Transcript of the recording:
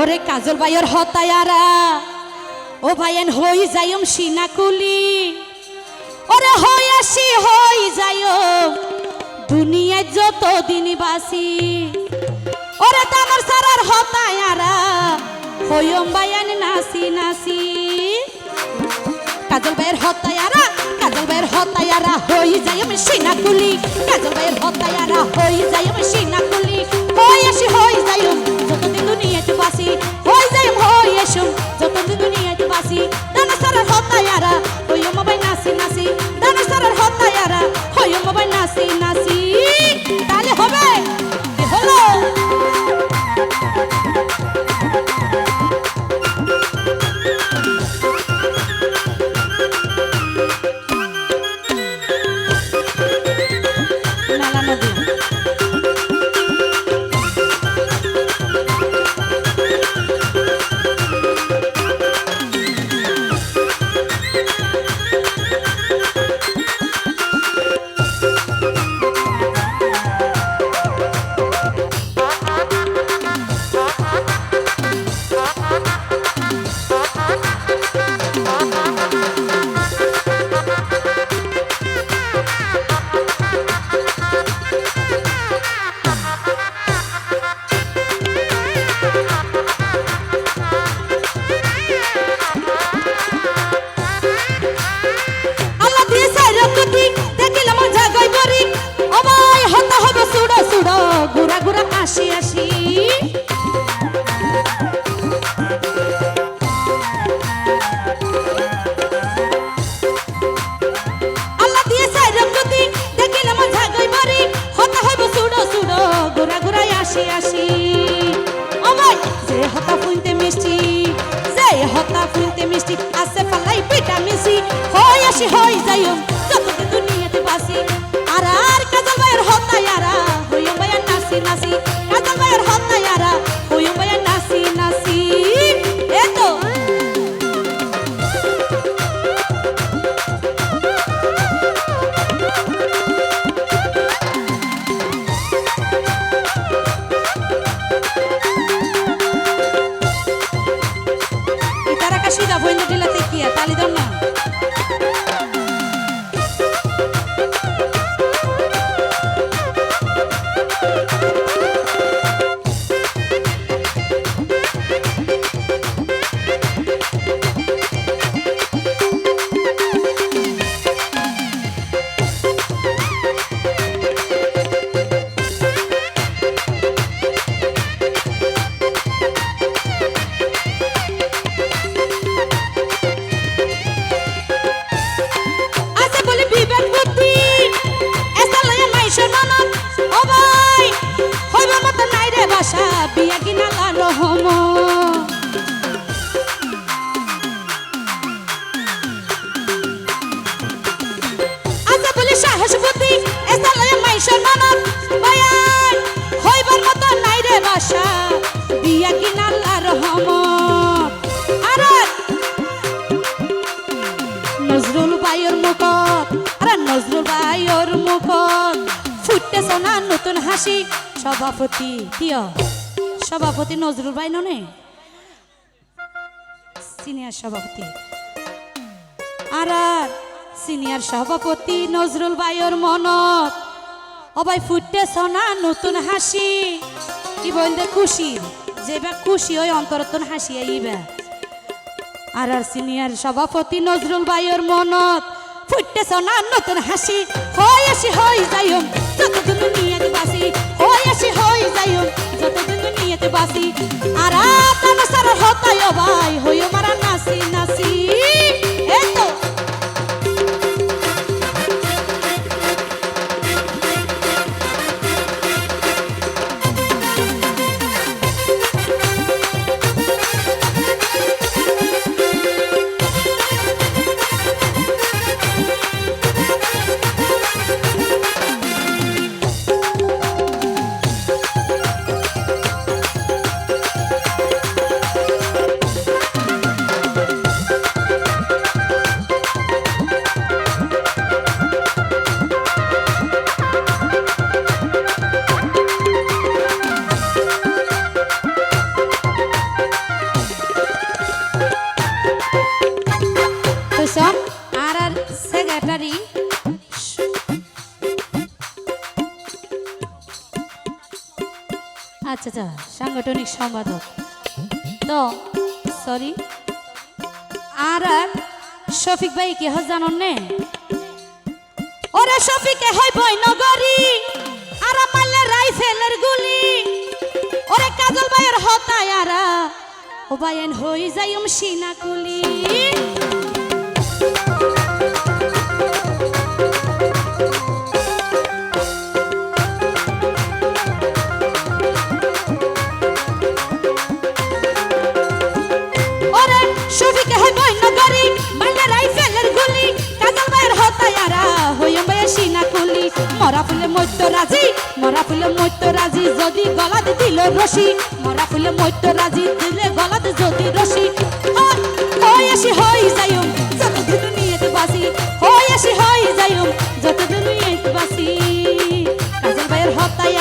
ওরে কাজল ভাইয়ের হতায়ারা ও ভাইয়েন হই যাইম সিনাকুলি ওরে হই আসি হই যাইম দুনিয়ায় যত দিন বাসি ওরে তামার সারার হতায়ারা হইম ভাইয়েন নাসি নাসি কাজল ভাইয়ের হতায়ারা হই যাইম সিনাকুলি কাজল ভাইয়ের হতায়ারা হই যাইম সিনাকুলি হই আসি হই যাইম যতদিন দুনিয়াতে বাসি হই যাইম হই এসুম যতদিন দুনিয়াতে বাসি দানা সারার হতায়ারা হইম ভাই নাসি নাসি দানা সারার হতায়ারা হইম ভাই নাসি নাসি তাহলে হবে কি হলো আসি আসি আল্লাহ দিয়ে সাইরম গতি দেখিলাম ঝাগই বাড়ি হতা হইব সুড়ো সুড়ো গোরা গোরাই আসি আসি ও ভাই যে হতা ফুইতে মিষ্টি আসে পালাই পিটা মিশি হই আসি হই যাইম যতদিন দুনিয়াতে বাসি আর আর কাজল ভাইয়ের হতায়ারা হইম ভাইয়া নাসি নাসি কাজল ভাইয়ের হতায়ারা হইম ভাইয়া নাসি নাসি এতো ইতারা কাশিদা বইন্দে দিলাতে কি তালি দাও না বিয়া কিনা লানো হম আচ্ছা বলি সাহস বুদ্ধি এসালয়ে মাইশর মানব বায়ান হইবার মত নাই রে বাসা বিয়া কিনা লার হম আর নজরুল ভাইয়ের মুখত আরে নজরুল ভাইয়ের মুখত ফুটতে সোনা নতুন হাসি সভাপতি কিয় সভাপতি নজরুল ভাই ননে সিনিয়র সভাপতি আর সিনিয়র সভাপতি নজরুল ভাইয়ের মনত অবাই ফুটতে সোনা নতুন হাসি কি বলতে খুশি যেবা খুশি ওই অন্তরতন হাসি আইবা আর সিনিয়র সভাপতি নজরুল ভাইয়ের মনত ফুটতে সোনা নতুন হাসি হই আসি হই যাইম যতদিন দুনিয়াতে বাসি হই আসি হই যাইম যতদিন দুনিয়াতে বাসি আর তানা সারা হতায় ভাই হইও মারা নাসি নাসি এতো আচ্ছা আচ্ছা সাংগঠনিক সম্পাদক তো সরি আর শফিক ভাই কি হয় জানন নে ওরে শফিকে হয় বৈনগরী আর মারলে রাইফেলের গুলি ওরে কাজল ভাইয়ের হতায় আরা ও বাইন হই যাইম সিনাকুলি শফিকে হয় বৈনগরী মারলে রাইফেলের গুলি কাজল ভাইয়ের হতায় আরা হইম ভাইয়ের সিনাকুলি মরা ফুলে মৈত্য রাজি যদি গলাত দিল রশি মরা ফুলে মৈত্য রাজি দিলে গলাত যদি রশি হই আসি হই যাইম যত দিন নিয়ে বাসি হই আসি হই যাইম যত দিন নিয়ে বাসি কাজল ভাইয়ের হতায়